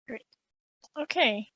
Great. Okay.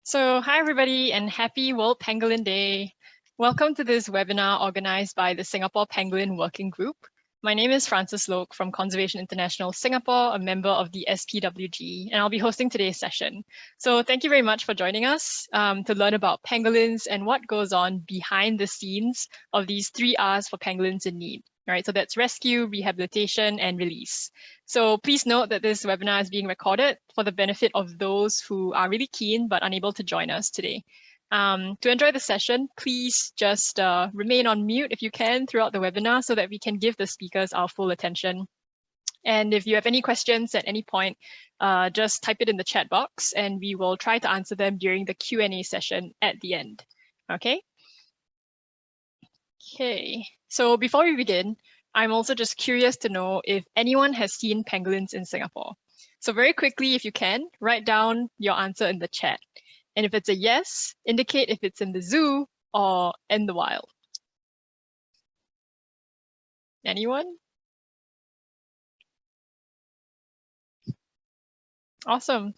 So hi everybody and happy World Pangolin Day. Welcome to this webinar organized by the Singapore Pangolin Working Group. My name is Frances Loke from Conservation International Singapore, a member of the SPWG, and I'll be hosting today's session. So thank you very much for joining us to learn about pangolins and what goes on behind the scenes of these 3 R's for pangolins in need. All right, so that's rescue, rehabilitation, and release. So please note that this webinar is being recorded for the benefit of those who are really keen but unable to join us today. To enjoy the session, please just remain on mute if you can throughout the webinar so that we can give the speakers our full attention. And if you have any questions at any point, just type it in the chat box and we will try to answer them during the Q&A session at the end. Okay? Okay, so before we begin, I'm also just curious to know if anyone has seen pangolins in Singapore. So very quickly, if you can, write down your answer in the chat. And if it's a yes, indicate if it's in the zoo or in the wild. Anyone? Awesome.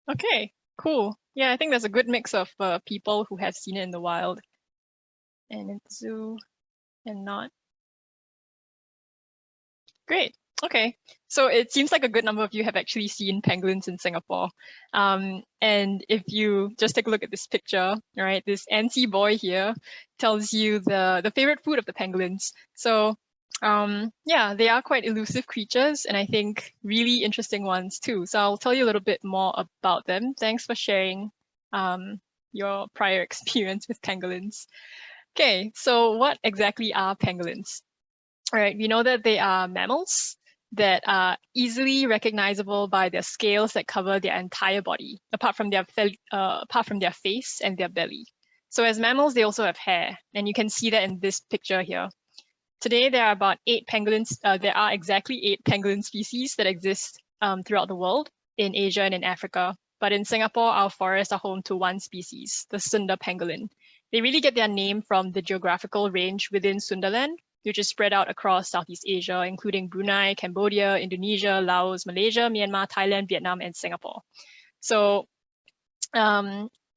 Okay, cool. Yeah, I think there's a good mix of people who have seen it in the wild and in the zoo and not. Great. Okay, so it seems like a good number of you have actually seen pangolins in Singapore. And if you just take a look at this picture, right, this antsy boy here tells you the favorite food of the pangolins. So yeah, they are quite elusive creatures and I think really interesting ones too. So I'll tell you a little bit more about them. Thanks for sharing your prior experience with pangolins. Okay, so what exactly are pangolins? All right, we know that they are mammals that are easily recognizable by their scales that cover their entire body, apart from their face and their belly. So as mammals, they also have hair, and you can see that in this picture here. Today, there are about 8 pangolins. There are exactly 8 pangolin species that exist throughout the world, in Asia and in Africa. But in Singapore, our forests are home to 1 species, the Sunda pangolin. They really get their name from the geographical range within Sundaland, which is spread out across Southeast Asia, including Brunei, Cambodia, Indonesia, Laos, Malaysia, Myanmar, Thailand, Vietnam, and Singapore. So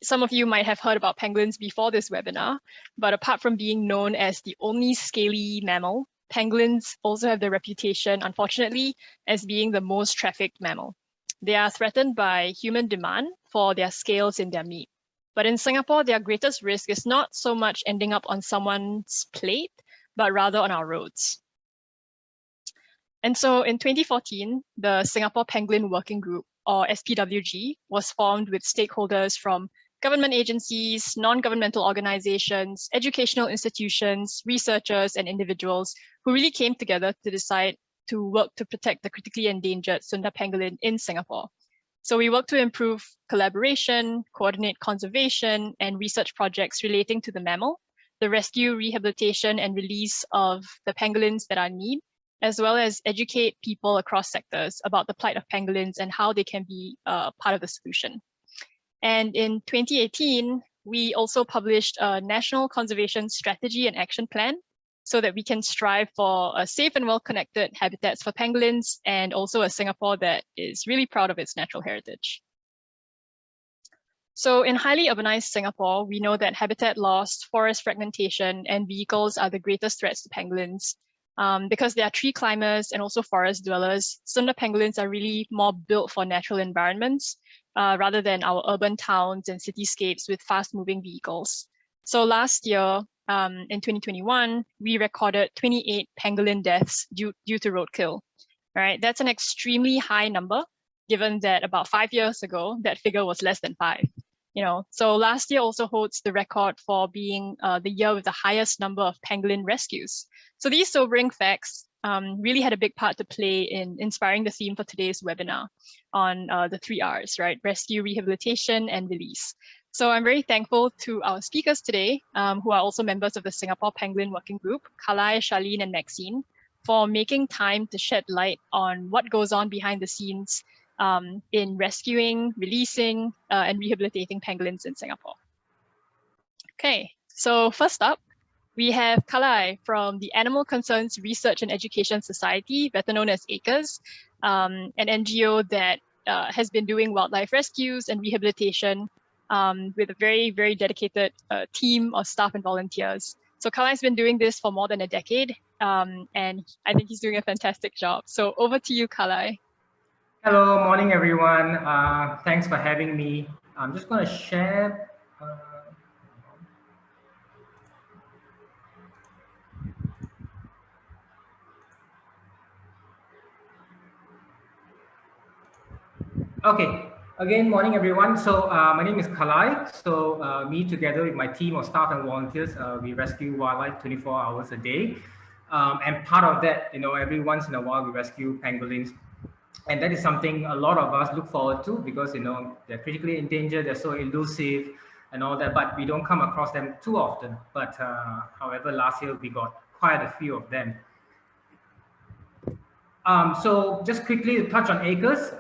some of you might have heard about pangolins before this webinar, but apart from being known as the only scaly mammal, pangolins also have the reputation, unfortunately, as being the most trafficked mammal. They are threatened by human demand for their scales in their meat. But in Singapore, their greatest risk is not so much ending up on someone's plate, but rather on our roads. And so in 2014, the Singapore Pangolin Working Group, or SPWG, was formed with stakeholders from government agencies, non-governmental organizations, educational institutions, researchers, and individuals who really came together to decide to work to protect the critically endangered Sunda pangolin in Singapore. So we work to improve collaboration, coordinate conservation, and research projects relating to the mammal, the rescue, rehabilitation, and release of the pangolins that are in need, as well as educate people across sectors about the plight of pangolins and how they can be part of the solution. And in 2018, we also published a National Conservation Strategy and Action Plan so that we can strive for a safe and well-connected habitats for pangolins and also a Singapore that is really proud of its natural heritage. So in highly urbanized Singapore, we know that habitat loss, forest fragmentation, and vehicles are the greatest threats to pangolins. Because they are tree climbers and also forest dwellers, Sunda pangolins are really more built for natural environments rather than our urban towns and cityscapes with fast-moving vehicles. So last year, in 2021, we recorded 28 pangolin deaths due to roadkill. Right, that's an extremely high number, given that about 5 years ago, that figure was less than 5. So last year also holds the record for being the year with the highest number of pangolin rescues. So these sobering facts really had a big part to play in inspiring the theme for today's webinar on the 3 R's, right? Rescue, rehabilitation, and release. So I'm very thankful to our speakers today, who are also members of the Singapore Pangolin Working Group, Kalai, Charlene, and Maxine, for making time to shed light on what goes on behind the scenes in rescuing, releasing, and rehabilitating pangolins in Singapore. Okay, so first up, We have Kalai from the Animal Concerns Research and Education Society, better known as ACRES, an NGO that has been doing wildlife rescues and rehabilitation with a very, very dedicated team of staff and volunteers. So Kalai's been doing this for more than a decade, and I think he's doing a fantastic job. So over to you, Kalai. Hello, morning everyone. Thanks for having me. I'm just going to share. Okay, again, morning everyone. So my name is Kalai. So me together with my team of staff and volunteers, we rescue wildlife 24 hours a day. And part of that, every once in a while we rescue pangolins. And that is something a lot of us look forward to because, they're critically endangered, they're so elusive and all that, but we don't come across them too often. But however, last year we got quite a few of them. So just quickly to touch on ACRES,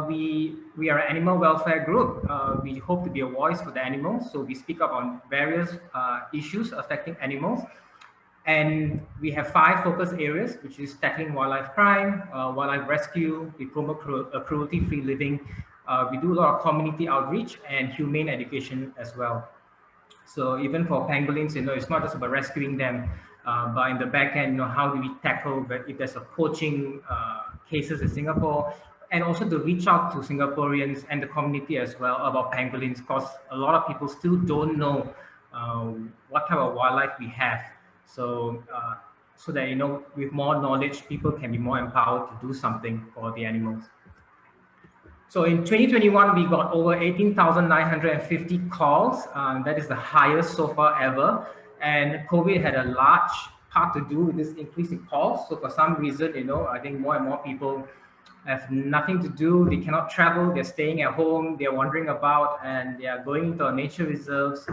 we are an animal welfare group. We hope to be a voice for the animals. So we speak up on various issues affecting animals. And we have 5 focus areas, which is tackling wildlife crime, wildlife rescue, we promote cruelty-free living. We do a lot of community outreach and humane education as well. So even for pangolins, it's not just about rescuing them, but in the back end, how do we tackle if there's a poaching cases in Singapore, and also to reach out to Singaporeans and the community as well about pangolins, because a lot of people still don't know what type of wildlife we have. So, so that, with more knowledge, people can be more empowered to do something for the animals. So in 2021, we got over 18,950 calls. That is the highest so far ever. And COVID had a large part to do with this increase in calls. So for some reason, I think more and more people have nothing to do. They cannot travel. They're staying at home. They're wandering about, and they are going into nature reserves.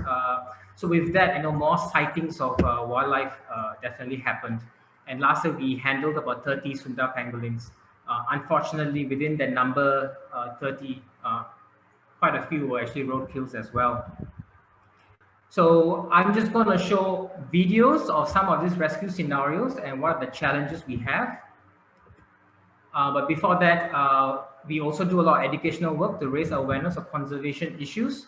So with that, more sightings of wildlife definitely happened. And last year, we handled about 30 Sunda pangolins. Unfortunately, within that number, 30, quite a few were actually roadkills as well. So I'm just going to show videos of some of these rescue scenarios and what are the challenges we have. But before that, we also do a lot of educational work to raise awareness of conservation issues.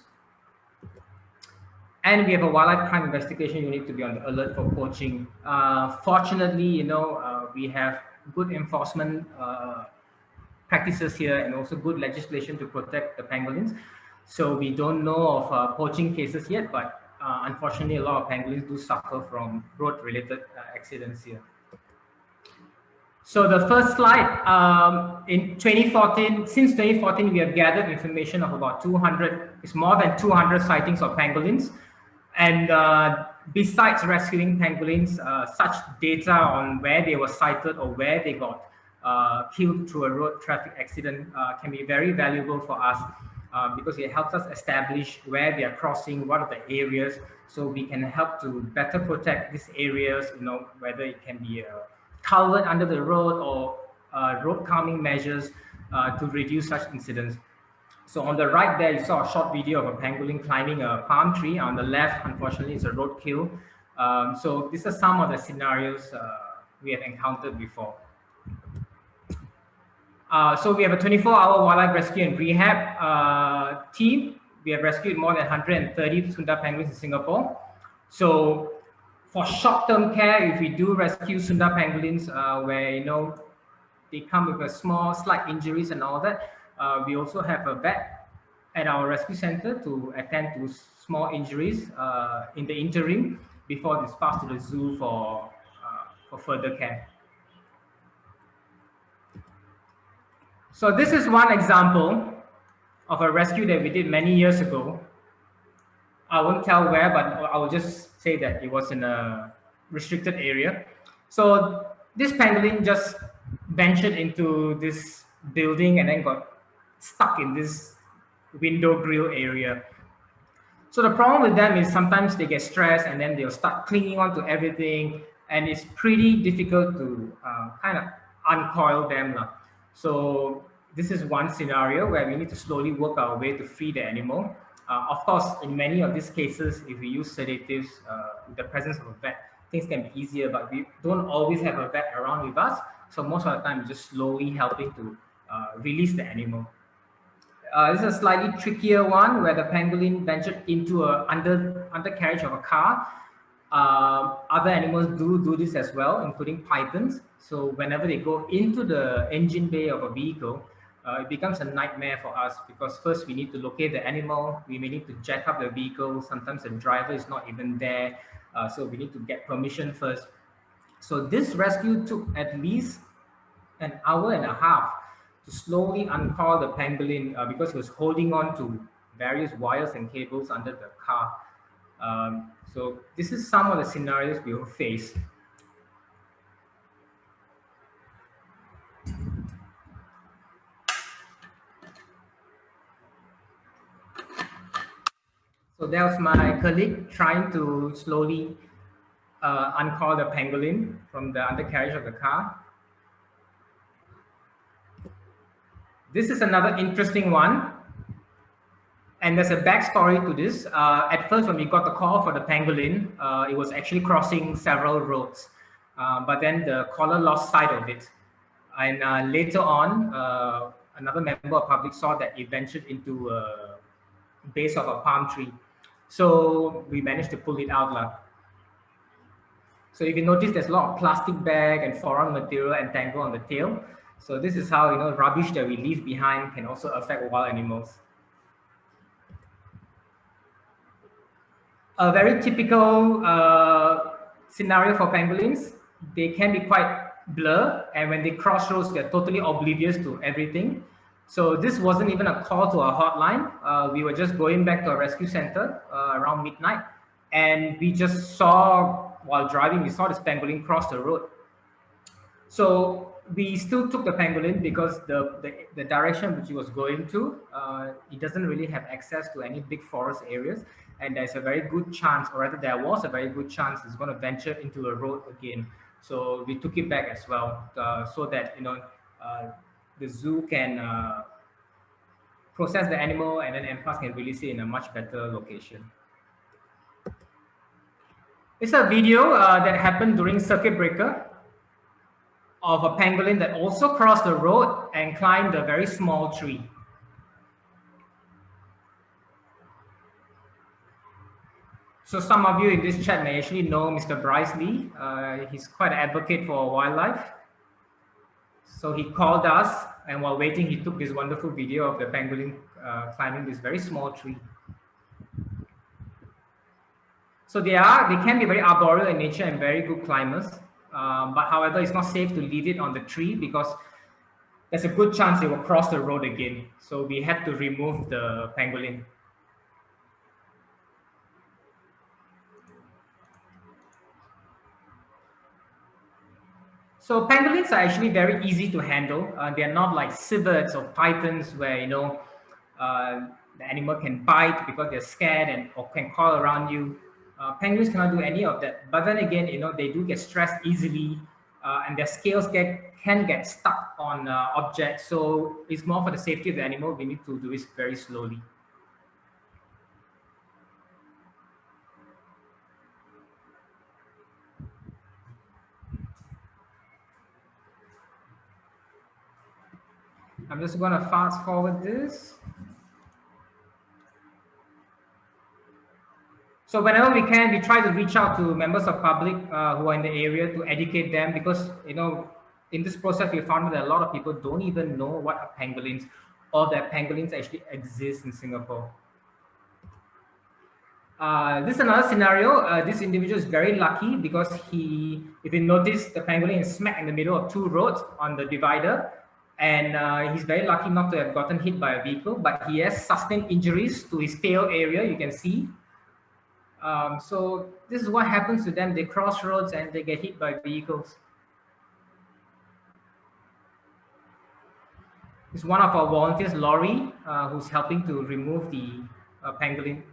And we have a wildlife crime investigation unit to be on the alert for poaching. Fortunately, we have good enforcement practices here and also good legislation to protect the pangolins. So we don't know of poaching cases yet, but unfortunately, a lot of pangolins do suffer from road-related accidents here. So the first slide, in 2014, since 2014, we have gathered information of about 200, it's more than 200 sightings of pangolins. And besides rescuing pangolins, such data on where they were sighted or where they got killed through a road traffic accident can be very valuable for us because it helps us establish where they are crossing, what are the areas, so we can help to better protect these areas, whether it can be a culvert under the road or road calming measures to reduce such incidents. So on the right there, you saw a short video of a pangolin climbing a palm tree. On the left, unfortunately, it's a roadkill. So these are some of the scenarios we have encountered before. So we have a 24-hour wildlife rescue and rehab team. We have rescued more than 130 Sunda pangolins in Singapore. So for short-term care, if we do rescue Sunda pangolins where, they come with a slight injuries and all that, we also have a vet at our rescue center to attend to small injuries in the interim before dispatched to the zoo for further care. So this is one example of a rescue that we did many years ago. I won't tell where, but I will just say that it was in a restricted area. So this pangolin just ventured into this building and then got stuck in this window grill area. So the problem with them is sometimes they get stressed and then they'll start clinging on to everything, and it's pretty difficult to kind of uncoil them. So this is one scenario where we need to slowly work our way to free the animal. Of course, in many of these cases, if we use sedatives with the presence of a vet, things can be easier, but we don't always have a vet around with us. So most of the time, we're just slowly helping to release the animal. This is a slightly trickier one where the pangolin ventured into a undercarriage of a car. Other animals do this as well, including pythons. So whenever they go into the engine bay of a vehicle, it becomes a nightmare for us because first we need to locate the animal. We may need to jack up the vehicle. Sometimes the driver is not even there. So we need to get permission first. So this rescue took at least an hour and a half to slowly uncoil the pangolin because he was holding on to various wires and cables under the car. So this is some of the scenarios we will face. So that was my colleague trying to slowly uncoil the pangolin from the undercarriage of the car. This is another interesting one. And there's a backstory to this. At first, when we got the call for the pangolin, it was actually crossing several roads. But then the caller lost sight of it. And later on, another member of public saw that it ventured into a base of a palm tree. So we managed to pull it out. So if you notice, there's a lot of plastic bag and foreign material entangled on the tail. So this is how rubbish that we leave behind can also affect wild animals. A very typical scenario for pangolins, they can be quite blur, and when they cross roads, they're totally oblivious to everything. So this wasn't even a call to a hotline. We were just going back to a rescue center around midnight, and we just saw, while driving, we saw this pangolin cross the road. So we still took the pangolin because the direction which he was going to, he doesn't really have access to any big forest areas. And there's a very good chance, or rather there was a very good chance it's going to venture into a road again. So we took it back as well, so that the zoo can process the animal, and then NParks can release it in a much better location. It's a video that happened during circuit breaker of a pangolin that also crossed the road and climbed a very small tree. So some of you in this chat may actually know Mr. Bryce Lee. He's quite an advocate for wildlife. So he called us, and while waiting, he took this wonderful video of the pangolin climbing this very small tree. So they can be very arboreal in nature and very good climbers. But however, it's not safe to leave it on the tree because there's a good chance they will cross the road again. So we had to remove the pangolin. So pangolins are actually very easy to handle. They're not like civets or pythons where the animal can bite because they're scared or can coil around you. Penguins cannot do any of that. But then again, they do get stressed easily, and their scales can get stuck on objects. So it's more for the safety of the animal. We need to do this very slowly. I'm just going to fast forward this. So whenever we can, we try to reach out to members of public who are in the area to educate them, because in this process we found that a lot of people don't even know what are pangolins, or that pangolins actually exist in Singapore. This is another scenario. This individual is very lucky because if you notice, the pangolin is smack in the middle of two roads on the divider, and he's very lucky not to have gotten hit by a vehicle, but he has sustained injuries to his tail area, you can see. So this is what happens to them. They cross roads and they get hit by vehicles. It's one of our volunteers, Laurie, who's helping to remove the pangolin.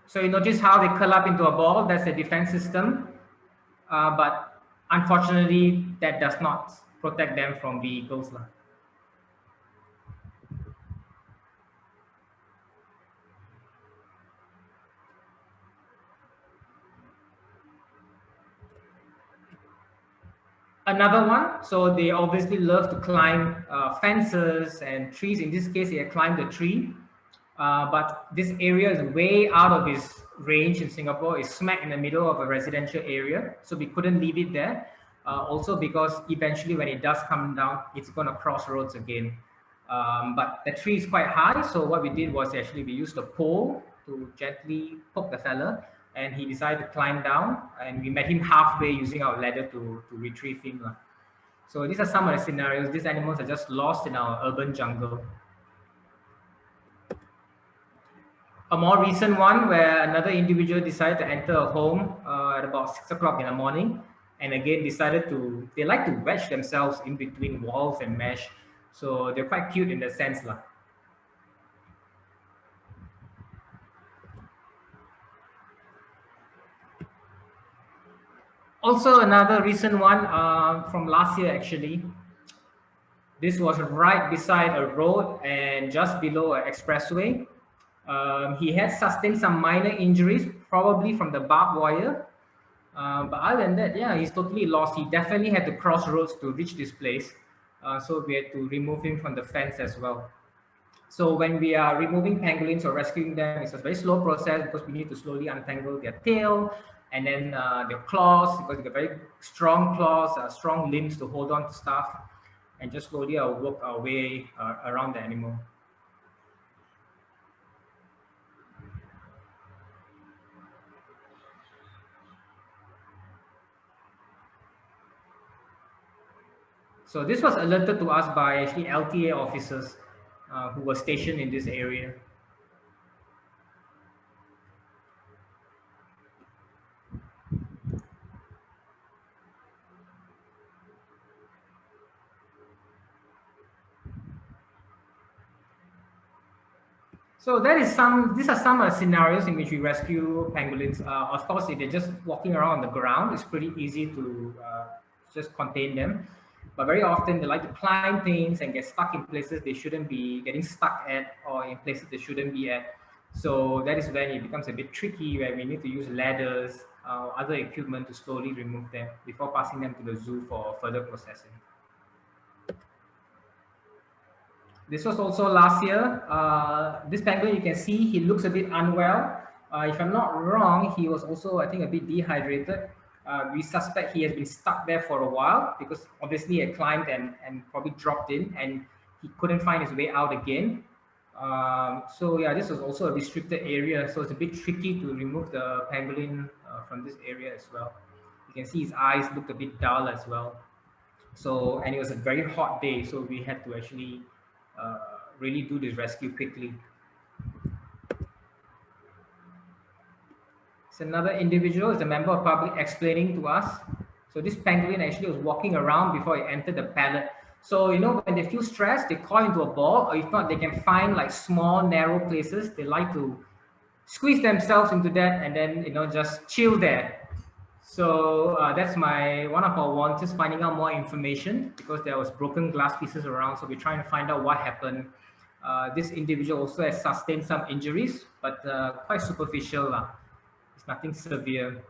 So you notice how they curl up into a ball. That's a defense system. But unfortunately, that does not protect them from vehicles. Another one, so they obviously love to climb fences and trees. In this case, he had climbed a tree, but this area is way out of his range in Singapore. It's smack in the middle of a residential area, so we couldn't leave it there. Also because eventually when it does come down, it's going to cross roads again. But the tree is quite high, so what we did was actually we used a pole to gently poke the fella, and he decided to climb down, and we met him halfway using our ladder to retrieve him. So these are some of the scenarios. These animals are just lost in our urban jungle. A more recent one where another individual decided to enter a home at about 6 o'clock in the morning, and again decided to, they like to wedge themselves in between walls and mesh. So they're quite cute in that sense. Also, another recent one from last year actually. This was right beside a road and just below an expressway. He had sustained some minor injuries, probably from the barbed wire. But other than that, yeah, he's totally lost. He definitely had to cross roads to reach this place. So we had to remove him from the fence as well. So when we are removing pangolins or rescuing them, it's a very slow process because we need to slowly untangle their tail and then their claws, because they got very strong claws, strong limbs to hold on to stuff, and just slowly work our way around the animal. So this was alerted to us by actually LTA officers who were stationed in this area. So that is these are some scenarios in which we rescue pangolins. Of course, if they're just walking around on the ground, it's pretty easy to just contain them. But very often they like to climb things and get stuck in places they shouldn't be getting stuck at, or in places they shouldn't be at. So that is when it becomes a bit tricky, where we need to use ladders, other equipment to slowly remove them before passing them to the zoo for further processing. This was also last year. This pangolin, you can see he looks a bit unwell. If I'm not wrong, he was also, I think, a bit dehydrated. We suspect he has been stuck there for a while because obviously he had climbed and probably dropped in, and he couldn't find his way out again. So yeah, this was also a restricted area, so it's a bit tricky to remove the pangolin from this area as well. You can see his eyes looked a bit dull as well. So, and it was a very hot day, so we had to actually really do this rescue quickly. It's another individual, is a member of public, explaining to us. So this pangolin actually was walking around before it entered the pallet. So, you know, when they feel stressed, they coil into a ball, or if not, they can find like small, narrow places. They like to squeeze themselves into that and then, you know, just chill there. So that's one of our volunteers finding out more information, because there was broken glass pieces around. So we're trying to find out what happened. This individual also has sustained some injuries, but quite superficial. It's nothing severe.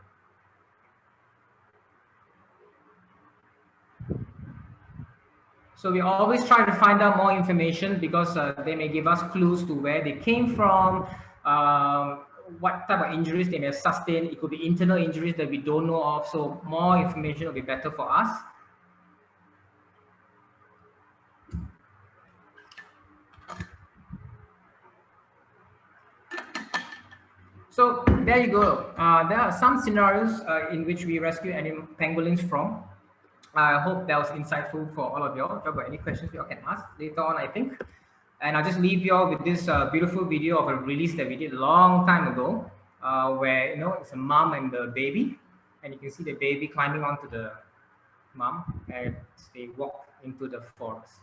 So we always try to find out more information, because they may give us clues to where they came from, what type of injuries they may have sustained. It could be internal injuries that we don't know of. So more information will be better for us. So there you go. There are some scenarios in which we rescue pangolins from. I hope that was insightful for all of y'all. If you've got any questions, y'all can ask later on, I think. And I'll just leave y'all with this beautiful video of a release that we did a long time ago, where, you know, it's a mom and the baby, and you can see the baby climbing onto the mom as they walk into the forest.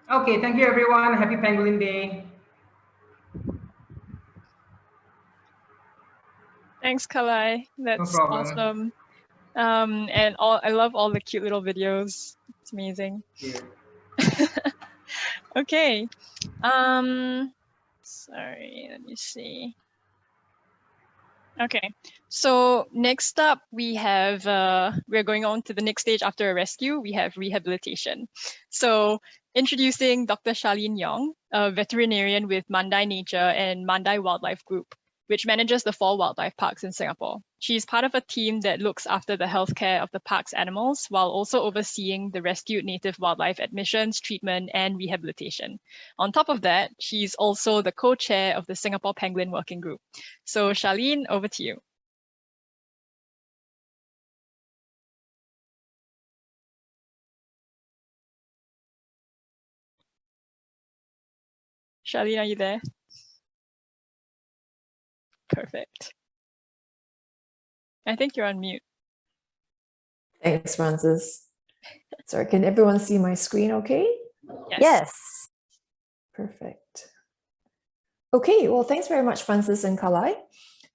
Okay, thank you everyone. Happy Pangolin Day. Thanks, Kalai. That's No problem. awesome. And I love all the cute little videos. It's amazing. Yeah. Okay. Sorry, let me see. Okay, so next up we have, we're going on to the next stage after a rescue, we have rehabilitation. So introducing Dr. Charlene Yeong, a veterinarian with Mandai Nature and Mandai Wildlife Group, which manages the 4 wildlife parks in Singapore. She's part of a team that looks after the healthcare of the park's animals while also overseeing the rescued native wildlife admissions, treatment, and rehabilitation. On top of that, she's also the co-chair of the Singapore Pangolin Working Group. So Charlene, over to you. Charlene, are you there? Perfect. I think you're on mute. Thanks, Francis. Sorry, can everyone see my screen okay? Yes. Perfect. Okay, well, thanks very much, Francis and Kalai.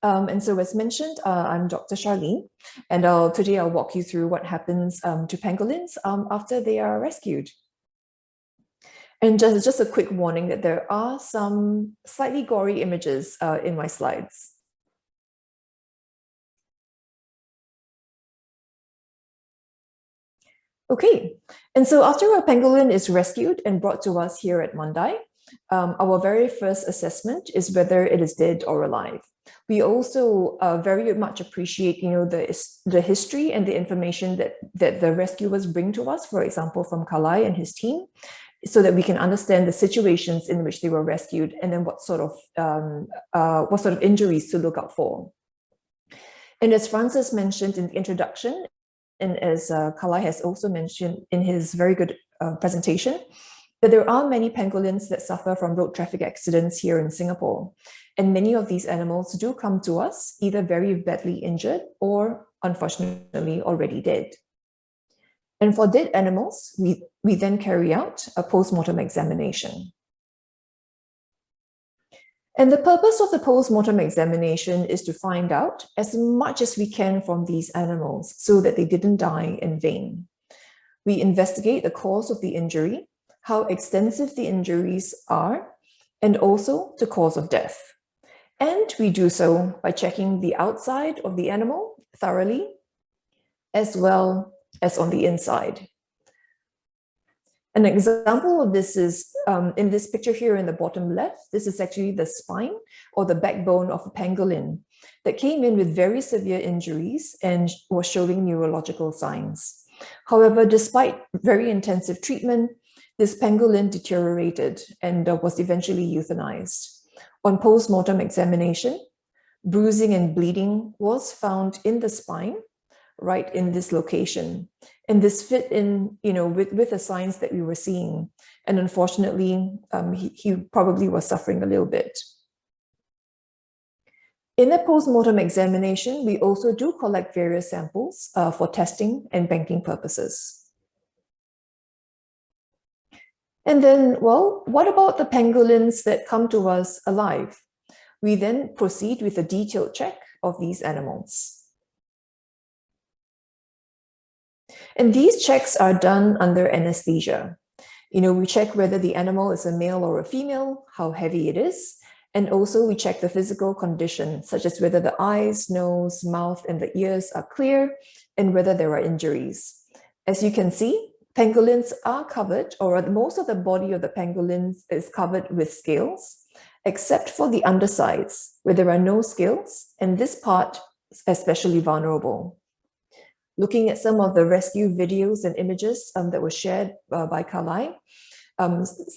And so as mentioned, I'm Dr. Charlene, and today I'll walk you through what happens to pangolins after they are rescued. And just a quick warning that there are some slightly gory images in my slides. Okay, and so after a pangolin is rescued and brought to us here at Mandai, our very first assessment is whether it is dead or alive. We also very much appreciate, the history and the information that the rescuers bring to us, for example, from Kalai and his team, so that we can understand the situations in which they were rescued and then what sort of injuries to look out for. And as Francis mentioned in the introduction, and as Kalai has also mentioned in his very good presentation, that there are many pangolins that suffer from road traffic accidents here in Singapore. And many of these animals do come to us either very badly injured or unfortunately already dead. And for dead animals, we then carry out a post-mortem examination. And the purpose of the post-mortem examination is to find out as much as we can from these animals so that they didn't die in vain. We investigate the cause of the injury, how extensive the injuries are, and also the cause of death. And we do so by checking the outside of the animal thoroughly, as well as on the inside. An example of this is in this picture here in the bottom left. This is actually the spine or the backbone of a pangolin that came in with very severe injuries and was showing neurological signs. However, despite very intensive treatment, this pangolin deteriorated and was eventually euthanized. On post-mortem examination, bruising and bleeding was found in the spine, right in this location. And this fit in, with the signs that we were seeing. And unfortunately, he probably was suffering a little bit. In the post-mortem examination, we also do collect various samples for testing and banking purposes. And then, well, what about the pangolins that come to us alive? We then proceed with a detailed check of these animals. And these checks are done under anesthesia. We check whether the animal is a male or a female, how heavy it is, and also we check the physical condition, such as whether the eyes, nose, mouth, and the ears are clear, and whether there are injuries. As you can see, pangolins are covered, or most of the body of the pangolins is covered with scales, except for the undersides, where there are no scales, and this part is especially vulnerable. Looking at some of the rescue videos and images that were shared by Kalai,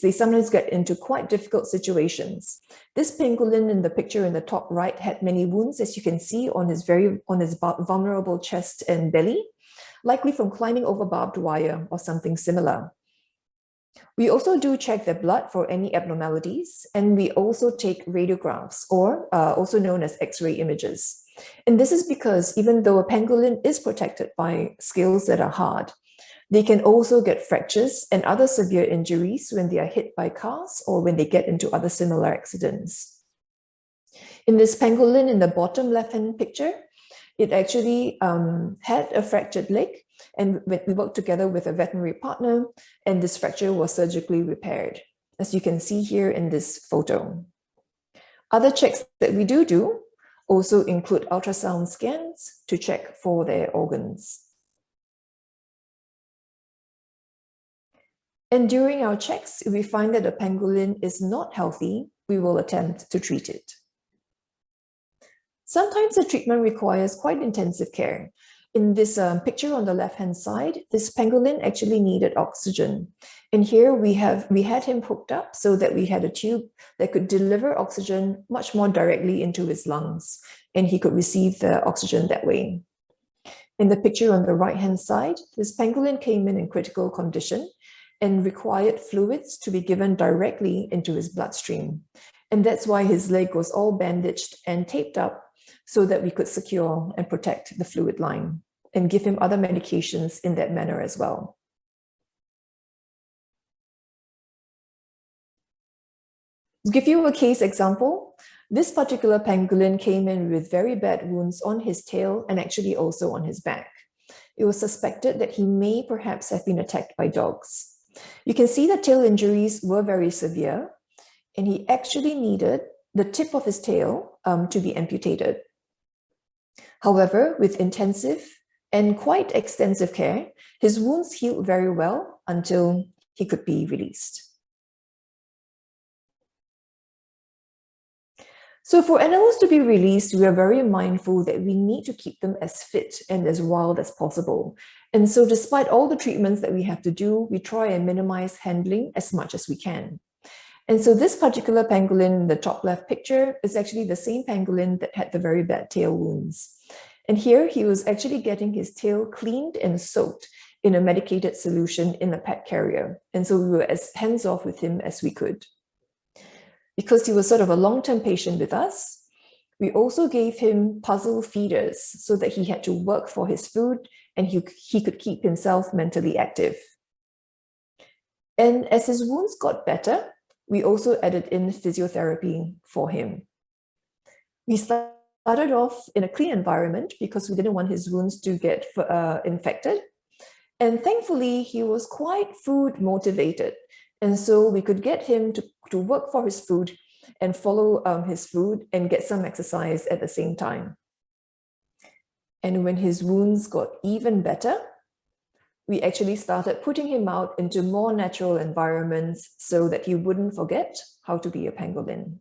they sometimes get into quite difficult situations. This pangolin in the picture in the top right had many wounds, as you can see, on his vulnerable chest and belly, likely from climbing over barbed wire or something similar. We also do check their blood for any abnormalities, and we also take radiographs, or also known as X-ray images. And this is because even though a pangolin is protected by scales that are hard, they can also get fractures and other severe injuries when they are hit by cars or when they get into other similar accidents. In this pangolin in the bottom left-hand picture, it actually had a fractured leg, and we worked together with a veterinary partner, and this fracture was surgically repaired, as you can see here in this photo. Other checks that we do also include ultrasound scans to check for their organs. And during our checks, if we find that a pangolin is not healthy, we will attempt to treat it. Sometimes the treatment requires quite intensive care. In this picture on the left-hand side, this pangolin actually needed oxygen. And here we had him hooked up so that we had a tube that could deliver oxygen much more directly into his lungs, and he could receive the oxygen that way. In the picture on the right-hand side, this pangolin came in critical condition and required fluids to be given directly into his bloodstream. And that's why his leg was all bandaged and taped up so that we could secure and protect the fluid line and give him other medications in that manner as well. To give you a case example, this particular pangolin came in with very bad wounds on his tail and actually also on his back. It was suspected that he may perhaps have been attacked by dogs. You can see the tail injuries were very severe, and he actually needed the tip of his tail to be amputated. However, with intensive and quite extensive care, his wounds healed very well until he could be released. So for animals to be released, we are very mindful that we need to keep them as fit and as wild as possible. And so despite all the treatments that we have to do, we try and minimize handling as much as we can. And so this particular pangolin in the top left picture is actually the same pangolin that had the very bad tail wounds. And here he was actually getting his tail cleaned and soaked in a medicated solution in a pet carrier. And so we were as hands-off with him as we could. Because he was sort of a long-term patient with us, we also gave him puzzle feeders so that he had to work for his food and he could keep himself mentally active. And as his wounds got better, we also added in physiotherapy for him. We started off in a clean environment because we didn't want his wounds to get infected. And thankfully, he was quite food motivated. And so we could get him to work for his food and follow his food and get some exercise at the same time. And when his wounds got even better, we actually started putting him out into more natural environments so that he wouldn't forget how to be a pangolin.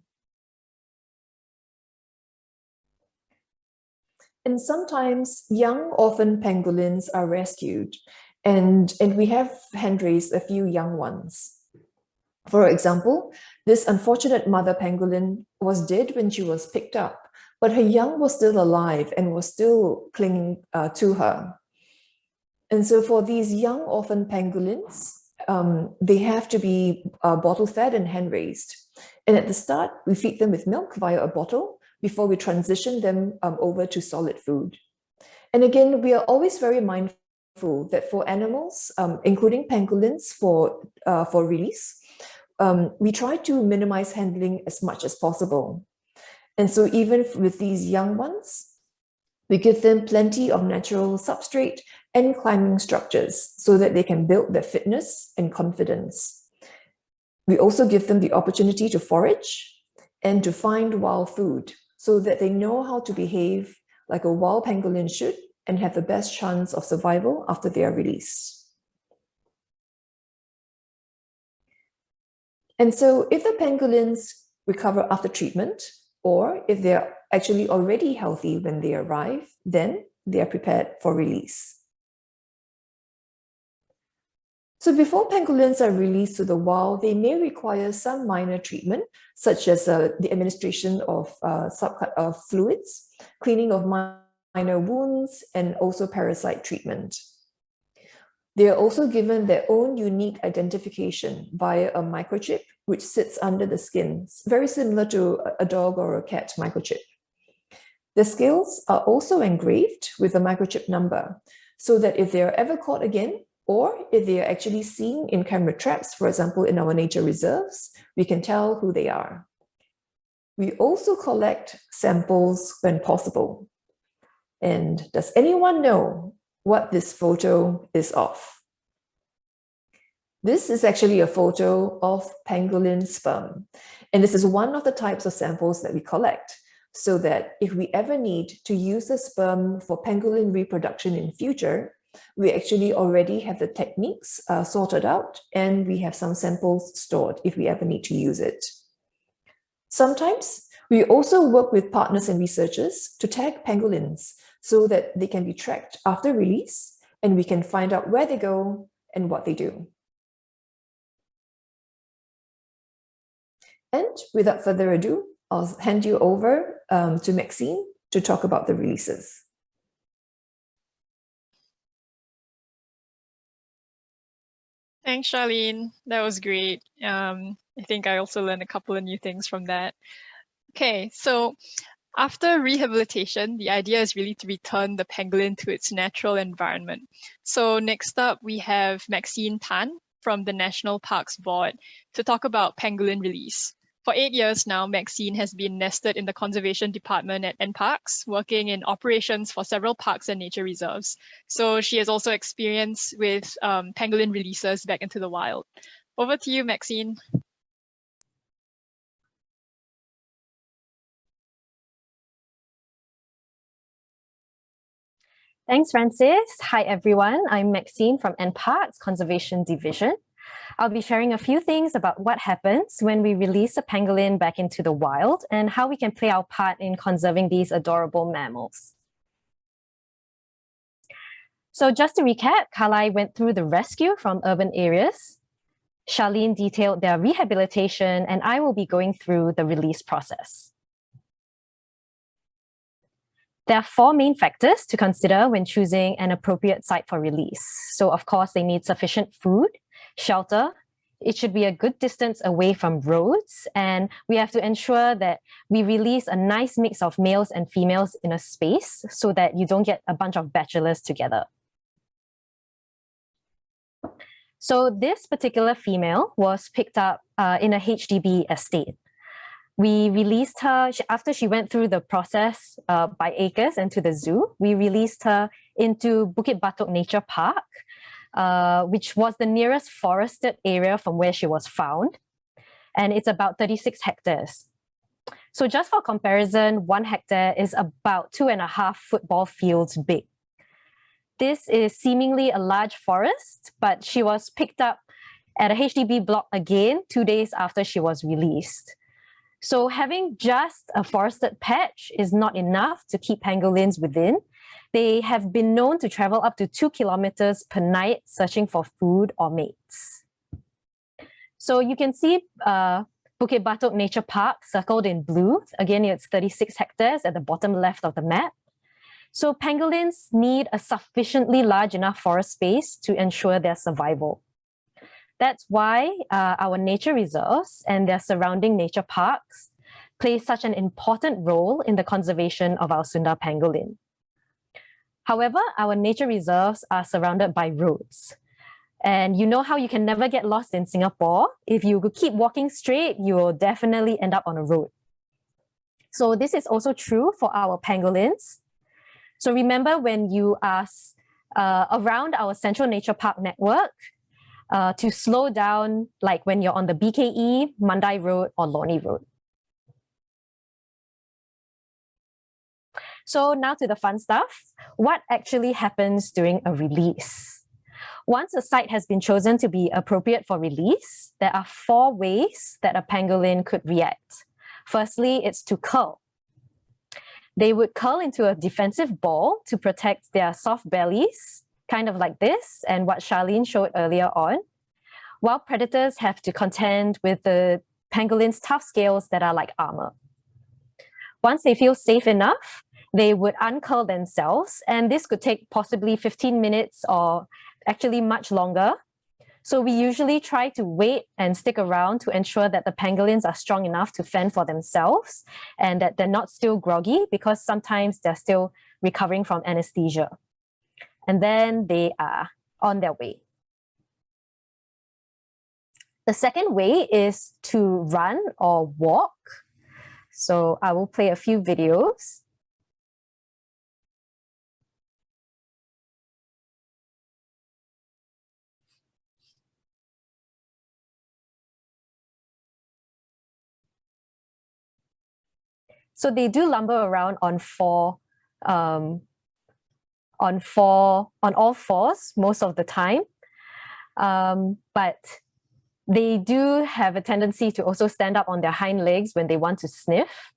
And sometimes young orphan pangolins are rescued, and we have hand-raised a few young ones. For example, this unfortunate mother pangolin was dead when she was picked up, but her young was still alive and was still clinging to her. And so for these young orphan pangolins, they have to be bottle-fed and hand-raised. And at the start, we feed them with milk via a bottle before we transition them over to solid food. And again, we are always very mindful that for animals, including pangolins for release, we try to minimize handling as much as possible. And so even with these young ones, we give them plenty of natural substrate and climbing structures so that they can build their fitness and confidence. We also give them the opportunity to forage and to find wild food so that they know how to behave like a wild pangolin should and have the best chance of survival after they are released. And so if the pangolins recover after treatment, or if they're actually already healthy when they arrive, then they are prepared for release. So before pangolins are released to the wild, they may require some minor treatment, such as the administration of fluids, cleaning of minor wounds, and also parasite treatment. They are also given their own unique identification via a microchip, which sits under the skin, very similar to a dog or a cat microchip. The scales are also engraved with a microchip number, so that if they are ever caught again, or if they are actually seen in camera traps, for example, in our nature reserves, we can tell who they are. We also collect samples when possible. And does anyone know what this photo is of? This is actually a photo of pangolin sperm. And this is one of the types of samples that we collect. so that if we ever need to use the sperm for pangolin reproduction in future, we actually already have the techniques sorted out, and we have some samples stored if we ever need to use it. Sometimes we also work with partners and researchers to tag pangolins so that they can be tracked after release, and we can find out where they go and what they do. And without further ado, I'll hand you over to Maxine to talk about the releases. Thanks, Charlene. That was great. I think I also learned a couple of new things from that. Okay, so after rehabilitation, the idea is really to return the pangolin to its natural environment. So next up, we have Maxine Tan from the National Parks Board to talk about pangolin release. For 8 years now, Maxine has been nested in the conservation department at NParks, working in operations for several parks and nature reserves. So she has also experience with pangolin releases back into the wild. Over to you, Maxine. Thanks, Francis. Hi, everyone. I'm Maxine from NParks Conservation Division. I'll be sharing a few things about what happens when we release a pangolin back into the wild and how we can play our part in conserving these adorable mammals. So just to recap, Kalai went through the rescue from urban areas. Charlene detailed their rehabilitation, and I will be going through the release process. There are 4 main factors to consider when choosing an appropriate site for release. So of course, they need sufficient food, shelter. It should be a good distance away from roads, and we have to ensure that we release a nice mix of males and females in a space so that you don't get a bunch of bachelors together. So this particular female was picked up in a HDB estate. We released her after she went through the process by acres and to the zoo. We released her into Bukit Batok Nature Park, which was the nearest forested area from where she was found. And it's about 36 hectares. So just for comparison, 1 hectare is about 2.5 football fields big. This is seemingly a large forest, but she was picked up at a HDB block again 2 days after she was released. So having just a forested patch is not enough to keep pangolins within. They have been known to travel up to 2 kilometers per night searching for food or mates. So you can see Bukit Batok Nature Park circled in blue. Again, it's 36 hectares at the bottom left of the map. So pangolins need a sufficiently large enough forest space to ensure their survival. That's why our nature reserves and their surrounding nature parks play such an important role in the conservation of our Sunda pangolin. However, our nature reserves are surrounded by roads. And you know how you can never get lost in Singapore? If you keep walking straight, you will definitely end up on a road. So this is also true for our pangolins. So remember when you are around our Central Nature Park network, to slow down, like when you're on the BKE, Mandai Road, or Lornie Road. So now to the fun stuff. What actually happens during a release? Once a site has been chosen to be appropriate for release, there are 4 ways that a pangolin could react. Firstly, it's to curl. They would curl into a defensive ball to protect their soft bellies, kind of like this, and what Charlene showed earlier on, while predators have to contend with the pangolin's tough scales that are like armor. Once they feel safe enough, they would uncurl themselves, and this could take possibly 15 minutes or actually much longer. So we usually try to wait and stick around to ensure that the pangolins are strong enough to fend for themselves and that they're not still groggy, because sometimes they're still recovering from anesthesia. And then they are on their way. The second way is to run or walk. So I will play a few videos. So they do lumber around on all fours most of the time. But they do have a tendency to also stand up on their hind legs when they want to sniff.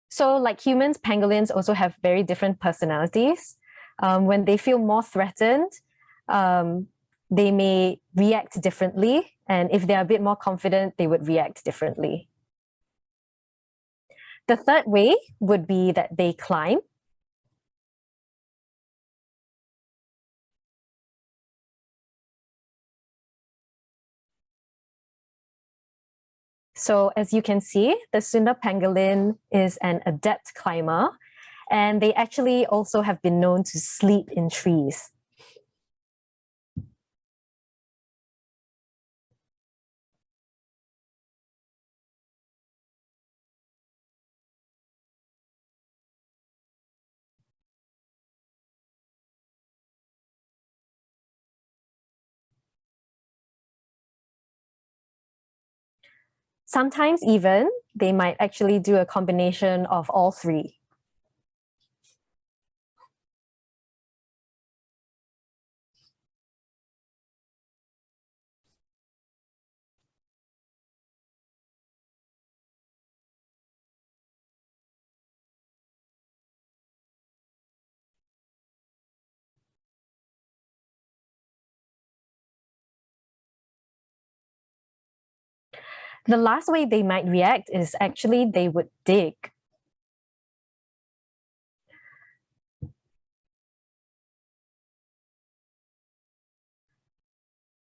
So like humans, pangolins also have very different personalities. When they feel more threatened, they may react differently. And if they're a bit more confident, they would react differently. The third way would be that they climb. So as you can see, the Sunda pangolin is an adept climber, and they actually also have been known to sleep in trees. Sometimes even, they might actually do a combination of all three. The last way they might react is actually they would dig.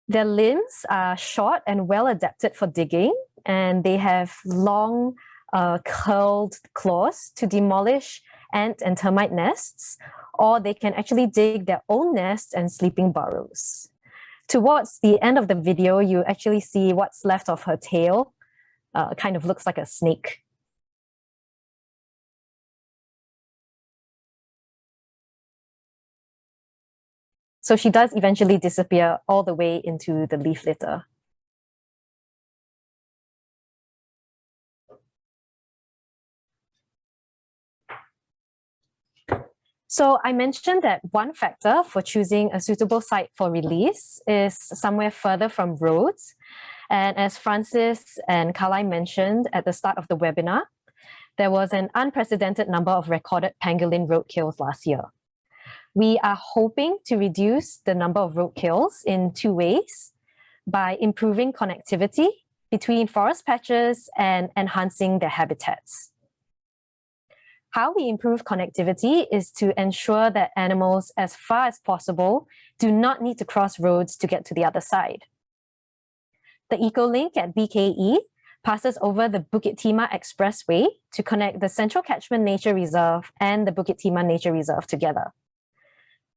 Their limbs are short and well adapted for digging, and they have long curled claws to demolish ant and termite nests, or they can actually dig their own nests and sleeping burrows. Towards the end of the video, you actually see what's left of her tail. Kind of looks like a snake. So she does eventually disappear all the way into the leaf litter. So I mentioned that one factor for choosing a suitable site for release is somewhere further from roads. And as Francis and Kalai mentioned at the start of the webinar, there was an unprecedented number of recorded pangolin roadkills last year. We are hoping to reduce the number of roadkills in two ways: by improving connectivity between forest patches and enhancing their habitats. How we improve connectivity is to ensure that animals, as far as possible, do not need to cross roads to get to the other side. The Ecolink at BKE passes over the Bukit Timah Expressway to connect the Central Catchment Nature Reserve and the Bukit Timah Nature Reserve together.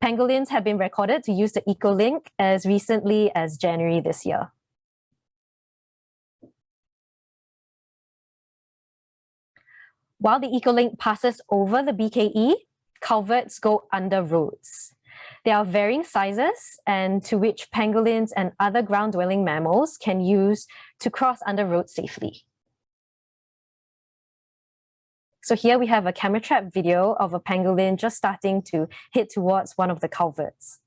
Pangolins have been recorded to use the Ecolink as recently as January this year. While the Ecolink passes over the BKE, culverts go under roads. There are varying sizes and to which pangolins and other ground-dwelling mammals can use to cross under roads safely. So here we have a camera trap video of a pangolin just starting to head towards one of the culverts.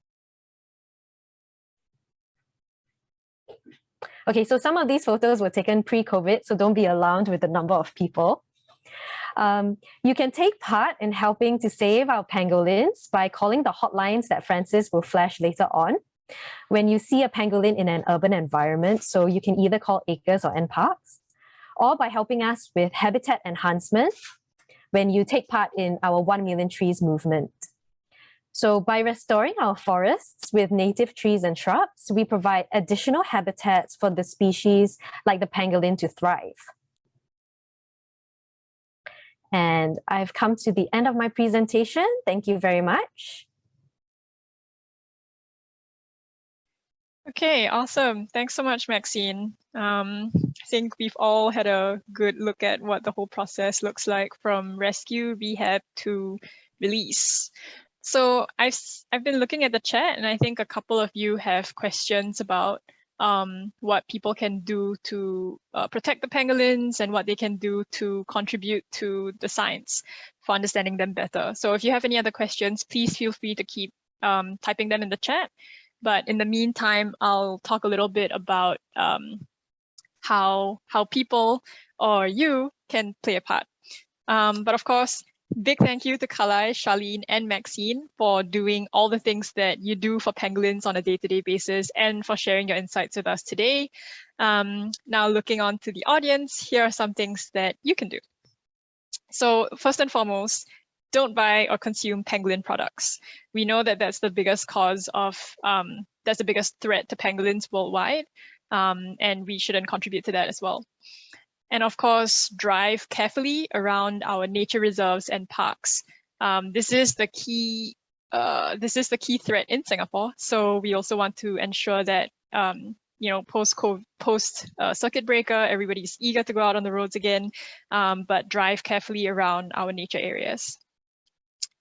Okay, so some of these photos were taken pre-COVID, so don't be alarmed with the number of people. You can take part in helping to save our pangolins by calling the hotlines that Francis will flash later on. When you see a pangolin in an urban environment, so you can either call ACRES or NParks, or by helping us with habitat enhancement when you take part in our 1 Million Trees movement. So by restoring our forests with native trees and shrubs, we provide additional habitats for the species like the pangolin to thrive. And I've come to the end of my presentation. Thank you very much. Okay, awesome. Thanks so much, Maxine. I think we've all had a good look at what the whole process looks like from rescue, rehab to release. So I've been looking at the chat, and I think a couple of you have questions about what people can do to protect the pangolins and what they can do to contribute to the science for understanding them better. So if you have any other questions, please feel free to keep typing them in the chat. But in the meantime, I'll talk a little bit about how people or you can play a part. But of course, big thank you to Kalai, Charlene, and Maxine for doing all the things that you do for pangolins on a day-to-day basis and for sharing your insights with us today. Now looking on to the audience, here are some things that you can do. So first and foremost, don't buy or consume pangolin products. We know that that's the biggest cause of, that's the biggest threat to pangolins worldwide, and we shouldn't contribute to that as well. And of course, drive carefully around our nature reserves and parks. This is the key threat in Singapore. So we also want to ensure that post circuit breaker, everybody's eager to go out on the roads again, but drive carefully around our nature areas.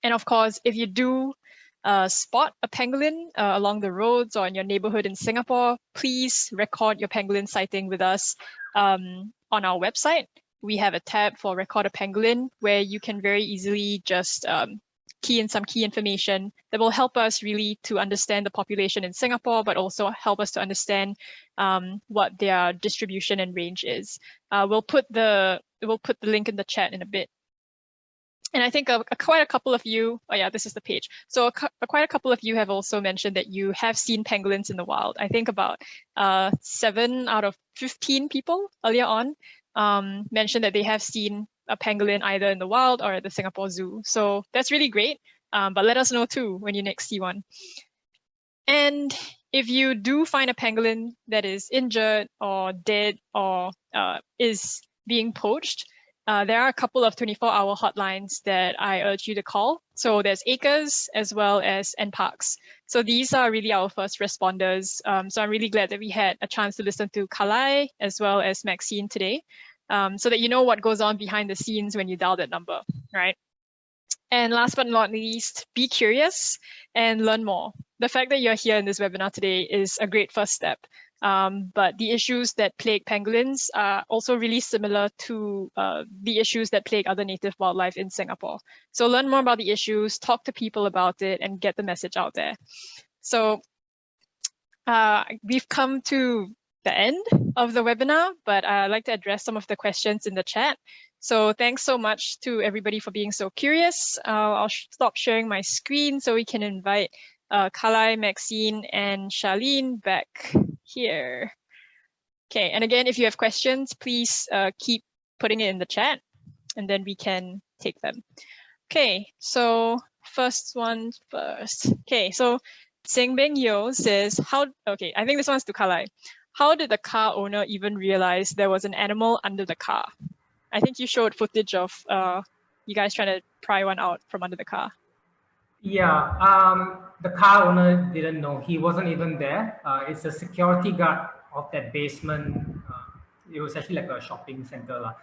And of course, if you do spot a pangolin along the roads or in your neighborhood in Singapore, please record your pangolin sighting with us. On our website, we have a tab for Record a Pangolin where you can very easily just key in some key information that will help us really to understand the population in Singapore, but also help us to understand what their distribution and range is. We'll put the link in the chat in a bit. And I think quite a couple of you, oh yeah, this is the page. So quite a couple of you have also mentioned that you have seen pangolins in the wild. I think about 7 out of 15 people earlier on mentioned that they have seen a pangolin either in the wild or at the Singapore Zoo. So that's really great, but let us know too when you next see one. And if you do find a pangolin that is injured or dead or is being poached, there are a couple of 24-hour hotlines that I urge you to call. So there's ACRES as well as NParks. So these are really our first responders. So I'm really glad that we had a chance to listen to Kalai as well as Maxine today, so that you know what goes on behind the scenes when you dial that number, right? And last but not least, be curious and learn more. The fact that you're here in this webinar today is a great first step. But the issues that plague pangolins are also really similar to the issues that plague other native wildlife in Singapore. So learn more about the issues, talk to people about it, and get the message out there. So we've come to the end of the webinar, but I'd like to address some of the questions in the chat. So thanks so much to everybody for being so curious. I'll stop sharing my screen so we can invite Kalai, Maxine, and Charlene back here. Okay, and again, if you have questions, please keep putting it in the chat and then we can take them. Okay, so first one first. Okay, so Singbeng Yo says, okay, I think this one's to Kalai. How did the car owner even realize there was an animal under the car? I think you showed footage of you guys trying to pry one out from under the car. Yeah, the car owner didn't know. He wasn't even there. It's a security guard of that basement. It was actually like a shopping center,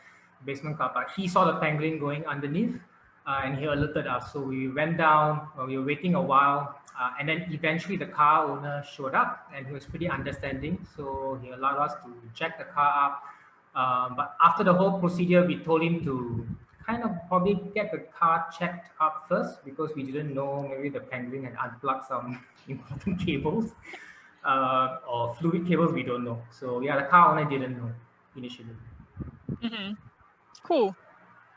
basement car park. He saw the pangolin going underneath and he alerted us. So we went down, we were waiting a while, and then eventually the car owner showed up and he was pretty understanding. So he allowed us to check the car up. But after the whole procedure, we told him to kind of probably get the car checked up first because we didn't know maybe the pangolin had unplugged some important cables or fluid cables, we don't know. So yeah, the car owner didn't know initially. Cool.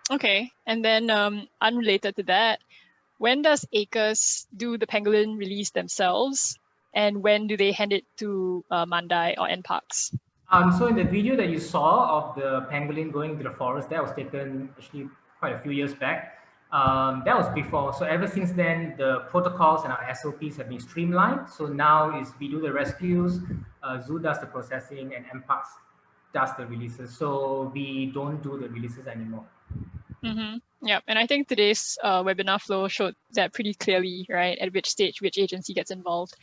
Okay, and then unrelated to that, when does ACRES do the pangolin release themselves, and when do they hand it to Mandai or NParks? So in the video that you saw of the pangolin going into the forest, that was taken actually quite a few years back. That was before. So ever since then, the protocols and our SOPs have been streamlined. So now is we do the rescues, Zoo does the processing, and NParks does the releases. So we don't do the releases anymore. Yeah, and I think today's webinar flow showed that pretty clearly, right? At which stage, which agency gets involved.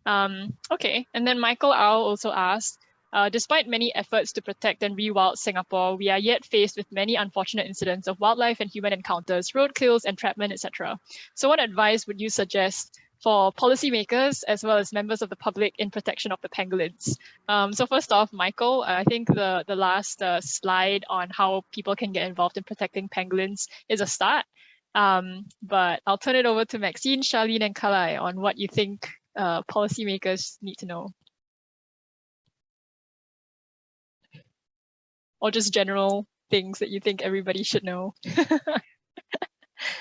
Okay, and then Michael Au also asked, Despite many efforts to protect and rewild Singapore, we are yet faced with many unfortunate incidents of wildlife and human encounters, road kills, entrapment, etc. So what advice would you suggest for policymakers as well as members of the public in protection of the pangolins? So first off, Michael, I think the last slide on how people can get involved in protecting pangolins is a start. But I'll turn it over to Maxine, Charlene, and Kalai on what you think policymakers need to know. Or just general things that you think everybody should know.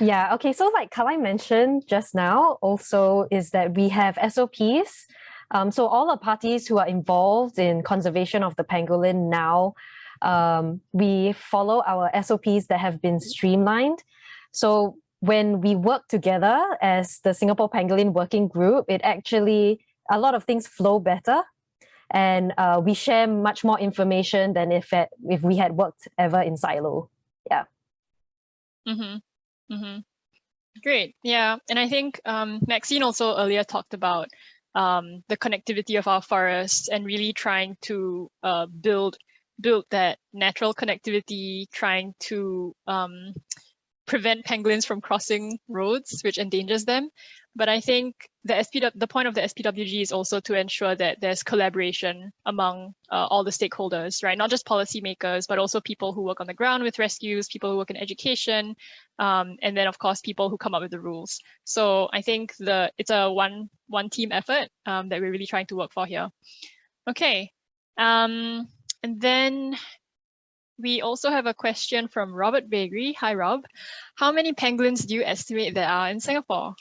Yeah, okay, so like Kalai mentioned just now also is that we have SOPs. So all the parties who are involved in conservation of the pangolin now, we follow our SOPs that have been streamlined. So when we work together as the Singapore Pangolin Working Group, it actually, a lot of things flow better. And we share much more information than if we had worked ever in silo. Yeah. Great. Yeah. And I think Maxine also earlier talked about the connectivity of our forests and really trying to build that natural connectivity, trying to prevent pangolins from crossing roads, which endangers them. But I think the point of the SPWG is also to ensure that there's collaboration among all the stakeholders, right? Not just policymakers, but also people who work on the ground with rescues, people who work in education, and then of course people who come up with the rules. So I think it's a one team effort that we're really trying to work for here. Okay, and then we also have a question from Robert Bagri. Hi, Rob. How many pangolins do you estimate there are in Singapore?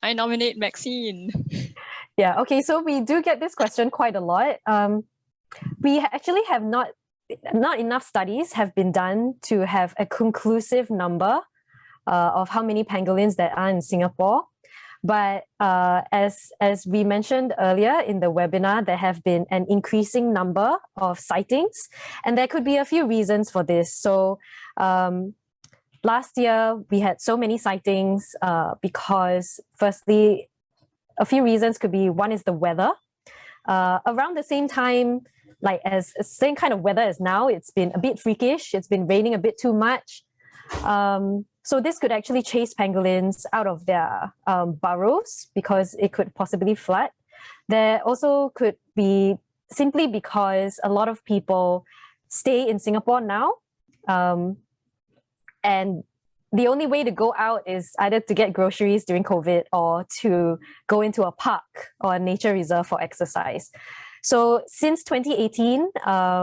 I nominate Maxine. Yeah, okay, so we do get this question quite a lot. We actually have not enough studies have been done to have a conclusive number of how many pangolins there are in Singapore. But as we mentioned earlier in the webinar, there have been an increasing number of sightings, and there could be a few reasons for this. So last year, we had so many sightings because firstly, a few reasons could be, one is the weather. Around the same time, like as same kind of weather as now, it's been a bit freakish. It's been raining a bit too much. So this could actually chase pangolins out of their burrows because it could possibly flood. There also could be simply because a lot of people stay in Singapore now. And the only way to go out is either to get groceries during COVID or to go into a park or a nature reserve for exercise. So since 2018,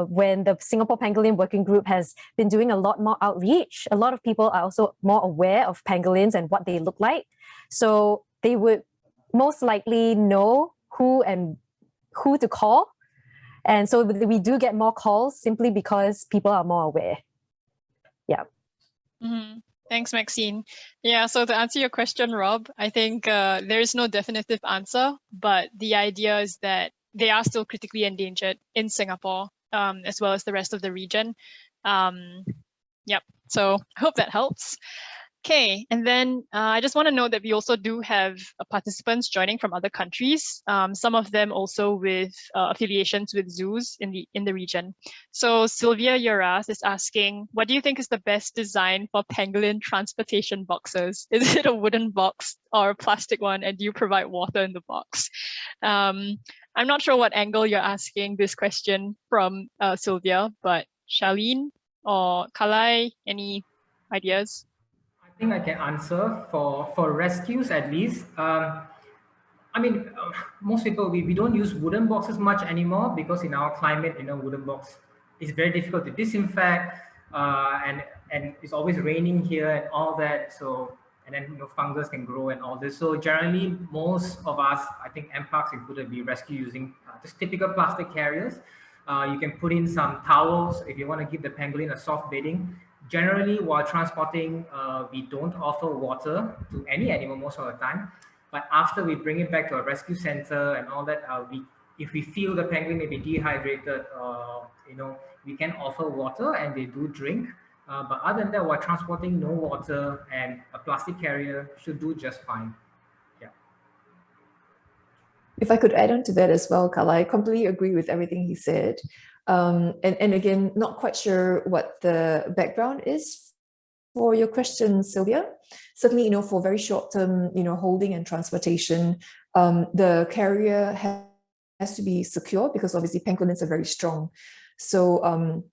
when the Singapore Pangolin Working Group has been doing a lot more outreach, a lot of people are also more aware of pangolins and what they look like. So they would most likely know who to call. And so we do get more calls simply because people are more aware. Yeah. Mm-hmm. Thanks, Maxine. Yeah, so to answer your question, Rob, I think there is no definitive answer, but the idea is that they are still critically endangered in Singapore, as well as the rest of the region. Yep, so I hope that helps. Okay, and then I just want to note that we also do have participants joining from other countries, some of them also with affiliations with zoos in the region. So Sylvia Uras is asking, what do you think is the best design for pangolin transportation boxes? Is it a wooden box or a plastic one, and do you provide water in the box? I'm not sure what angle you're asking this question from, Sylvia, but Charlene or Kalai, any ideas? I think I can answer for rescues at least. I mean, most people, we don't use wooden boxes much anymore because in our climate, wooden box is very difficult to disinfect, and it's always raining here and all that. So, and then fungus can grow and all this. So generally, most of us, I think NParks included, we rescue using just typical plastic carriers. You can put in some towels if you want to give the pangolin a soft bedding. Generally, while transporting, we don't offer water to any animal most of the time. But after we bring it back to a rescue center and all that, if we feel the pangolin may be dehydrated, we can offer water and they do drink. But other than that, while transporting, no water and a plastic carrier should do just fine. Yeah. If I could add on to that as well, Kalai, I completely agree with everything he said. And again, not quite sure what the background is for your question, Sylvia. Certainly, for very short term, holding and transportation, the carrier has to be secure because obviously pangolins are very strong. So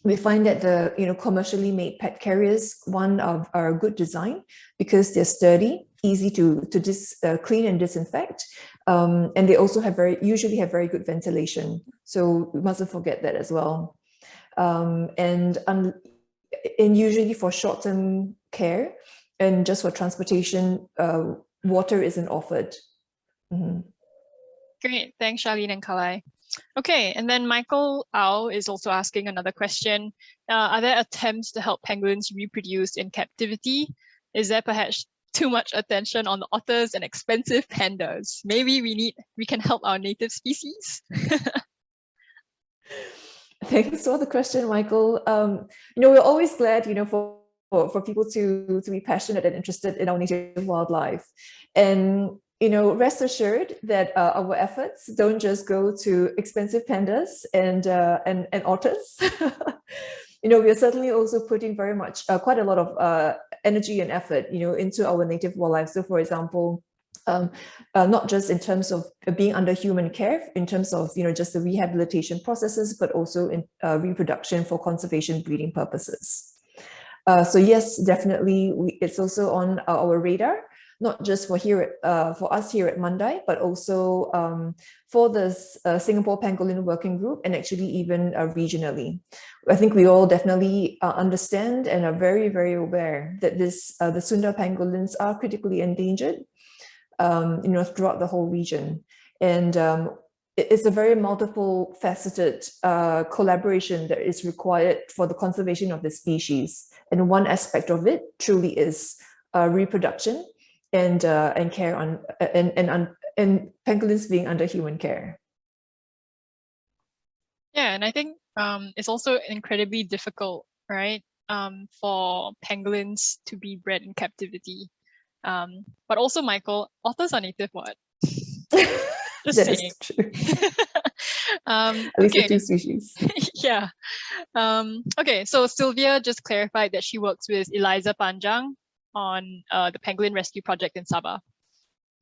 we find that the commercially made pet carriers, one are a good design because they're sturdy, easy to clean and disinfect, and they also usually have very good ventilation. So we mustn't forget that as well. And usually for short-term care and just for transportation, water isn't offered. Mm-hmm. Great, thanks Charlene and Kalai. Okay, and then Michael Au is also asking another question. Are there attempts to help pangolins reproduce in captivity? Is there perhaps too much attention on the otters and expensive pandas? Maybe we can help our native species? Thanks for the question, Michael. We're always glad, for people to be passionate and interested in our native wildlife. And rest assured that our efforts don't just go to expensive pandas and otters. We are certainly also putting quite a lot of energy and effort, into our native wildlife. So, for example, not just in terms of being under human care, in terms of just the rehabilitation processes, but also in reproduction for conservation breeding purposes. So yes, definitely, it's also on our radar. Not just for us here at Mandai, but also for the Singapore Pangolin Working Group, and actually even regionally. I think we all definitely understand and are very, very aware that the Sunda pangolins are critically endangered, throughout the whole region. And it's a very multiple faceted collaboration that is required for the conservation of the species. And one aspect of it truly is reproduction and care and pangolins being under human care. Yeah, and I think it's also incredibly difficult, right, for pangolins to be bred in captivity. But also, Michael, otters are native what? Just that saying. Is true. At least the two species. Yeah. Okay, so Sylvia just clarified that she works with Eliza Panjang on the Pangolin Rescue Project in Sabah.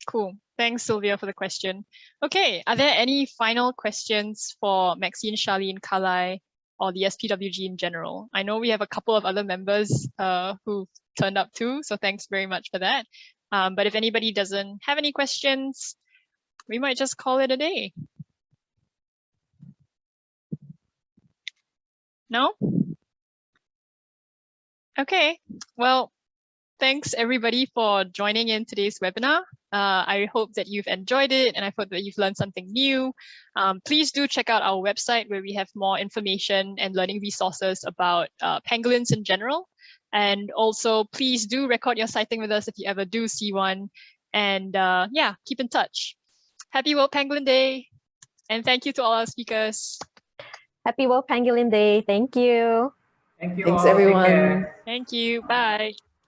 Cool. Thanks, Sylvia, for the question. Okay, are there any final questions for Maxine, Charlene, Kalai, or the SPWG in general? I know we have a couple of other members who turned up too, so thanks very much for that. But if anybody doesn't have any questions, we might just call it a day. No? Okay, well, thanks everybody for joining in today's webinar. I hope that you've enjoyed it and I hope that you've learned something new. Please do check out our website where we have more information and learning resources about pangolins in general. And also please do record your sighting with us if you ever do see one. And yeah, keep in touch. Happy World Pangolin Day. And thank you to all our speakers. Happy World Pangolin Day. Thank you. Thank you Thanks, all. everyone. Take care. Thank you. Bye.